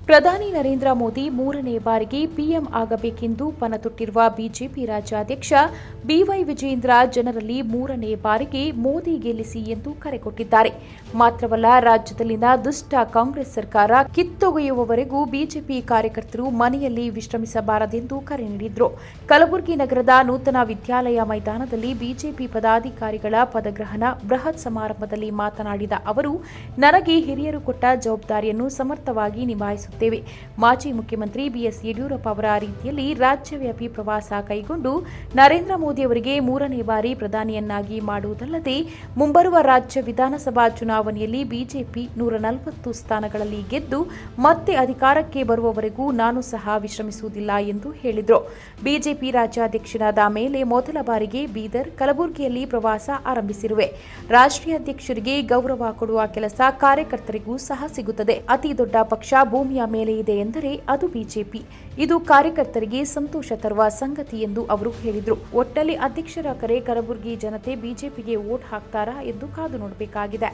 ಪ್ರಧಾನಿ ನರೇಂದ್ರ ಮೋದಿ ಮೂರನೇ ಬಾರಿಗೆ ಪಿಎಂ ಆಗಬೇಕೆಂದು ಪಣತೊಟ್ಟಿರುವ ಬಿಜೆಪಿ ರಾಜ್ಯಾಧ್ಯಕ್ಷ ಬಿವೈ ವಿಜಯೇಂದ್ರ ಜನರಲ್ಲಿ ಮೂರನೇ ಬಾರಿಗೆ ಮೋದಿ ಗೆಲ್ಲಿಸಿ ಎಂದು ಕರೆ ಕೊಟ್ಟಿದ್ದಾರೆ. ಮಾತ್ರವಲ್ಲ, ರಾಜ್ಯದಲ್ಲಿನ ದುಷ್ಟ ಕಾಂಗ್ರೆಸ್ ಸರ್ಕಾರ ಕಿತ್ತೊಗೆಯುವವರೆಗೂ ಬಿಜೆಪಿ ಕಾರ್ಯಕರ್ತರು ಮನೆಯಲ್ಲಿ ವಿಶ್ರಮಿಸಬಾರದೆಂದು ಕರೆ ನೀಡಿದರು. ಕಲಬುರಗಿ ನಗರದ ನೂತನ ವಿದ್ಯಾಲಯ ಮೈದಾನದಲ್ಲಿ ಬಿಜೆಪಿ ಪದಾಧಿಕಾರಿಗಳ ಪದಗ್ರಹಣ ಬೃಹತ್ ಸಮಾರಂಭದಲ್ಲಿ ಮಾತನಾಡಿದ ಅವರು, ನನಗೆ ಹಿರಿಯರು ಕೊಟ್ಟ ಜವಾಬ್ದಾರಿಯನ್ನು ಸಮರ್ಥವಾಗಿ ನಿಭಾಯಿಸುತ್ತೇವೆ. ಮಾಜಿ ಮುಖ್ಯಮಂತ್ರಿ ಬಿಎಸ್ ಯಡಿಯೂರಪ್ಪ ಅವರ ರೀತಿಯಲ್ಲಿ ರಾಜ್ಯವ್ಯಾಪಿ ಪ್ರವಾಸ ಕೈಗೊಂಡು ನರೇಂದ್ರ ಮೋದಿ ಅವರಿಗೆ ಮೂರನೇ ಬಾರಿ ಪ್ರಧಾನಿಯನ್ನಾಗಿ ಮಾಡುವುದಲ್ಲದೆ ಮುಂಬರುವ ರಾಜ್ಯ ವಿಧಾನಸಭಾ ಚುನಾವಣೆಯಲ್ಲಿ ಬಿಜೆಪಿ 140 ಸ್ಥಾನಗಳಲ್ಲಿ ಗೆದ್ದು ಮತ್ತೆ ಅಧಿಕಾರಕ್ಕೆ ಬರುವವರೆಗೂ ನಾನು ಸಹ ವಿಶ್ರಮಿಸುವುದಿಲ್ಲ ಎಂದು ಹೇಳಿದರು. ಬಿಜೆಪಿ ರಾಜ್ಯಾಧ್ಯಕ್ಷರಾದ ಮೇಲೆ ಮೊದಲ ಬಾರಿಗೆ ಬೀದರ್, ಕಲಬುರಗಿಯಲ್ಲಿ ಪ್ರವಾಸ ಆರಂಭಿಸಿರುವೆ. ರಾಷ್ಟ್ರೀಯ ಅಧ್ಯಕ್ಷರಿಗೆ ಗೌರವ ಕೊಡುವ ಕೆಲಸ ಕಾರ್ಯಕರ್ತರಿಗೂ ಸಹ ಸಿಗುತ್ತದೆ. ಅತಿ ದೊಡ್ಡ ಪಕ್ಷ ಭೂಮಿಯ ಮೇಲೆ ಇದೆ ಎಂದರೆ ಅದು ಬಿಜೆಪಿ. ಇದು ಕಾರ್ಯಕರ್ತರಿಗೆ ಸಂತೋಷ ತರುವ ಸಂಗತಿ ಎಂದು ಅವರು ಹೇಳಿದರು. ಒಟ್ಟಲ್ಲಿ ಅಧ್ಯಕ್ಷರ ಕರೆ ಕಲಬುರಗಿ ಜನತೆ ಬಿಜೆಪಿಗೆ ವೋಟ್ ಹಾಕ್ತಾರಾ ಎಂದು ಕಾದು ನೋಡಬೇಕಾಗಿದೆ.